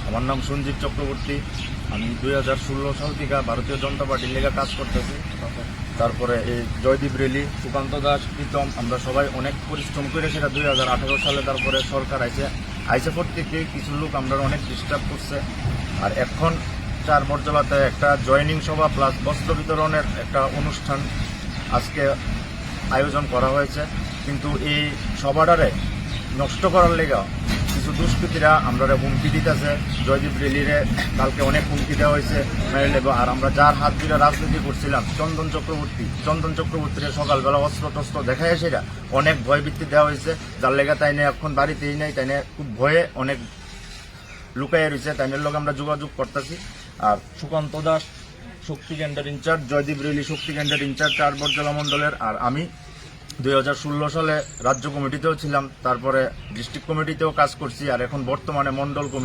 আমার নাম সঞ্জীব চক্রবর্তী। আমি 2016 সাল থেকে ভারতীয় জনতা পার্টির লেগে কাজ করতেছি। তারপরে এই জয়দীপ রেলি, সুকান্ত দাস, প্রীতম, আমরা সবাই অনেক পরিশ্রম করে সেটা 2018 সালে তারপরে সরকার আইসে পর থেকে কিছু লোক আমরা অনেক ডিস্টার্ব করছে। আর এখন 4 বরজলাতে একটা জয়নিং সভা প্লাস বস্ত্র বিতরণের একটা অনুষ্ঠান আজকে আয়োজন করা হয়েছে। কিন্তু এই সভাটারে নষ্ট করার লেগে কিছু দুষ্কৃতীরা আমরা হুমকি দিতেছে। জয়দীপ রেলিরে কালকে অনেক হুমকি দেওয়া হয়েছে মেরে নেব। আর আমরা যার হাত ধরে রাজনীতি করছিলাম চন্দন চক্রবর্তীর সকালবেলা অস্ত্র টস্ত্র দেখায় সেটা অনেক ভয়ভীতি দেওয়া হয়েছে। যার লেগে তাই নিয়ে এখন বাড়িতেই নেই, তাই নিয়ে খুব ভয়ে অনেক লুকাইয়া রয়েছে। তাইনের লোক আমরা যোগাযোগ করতেছি। আর সুকান্ত দাস শক্তি কেন্দ্রের ইনচার্জ, জয়দীপ রেলি শক্তি কেন্দ্রের ইনচার্জ 4 বরজলা মণ্ডলের। আর আমি 2016 সালে রাজ্য কমিটিতেও ছিলাম, তারপরে ডিস্ট্রিক্ট কমিটিতেও কাজ করছি, আর এখন বর্তমানে মণ্ডল কমিটি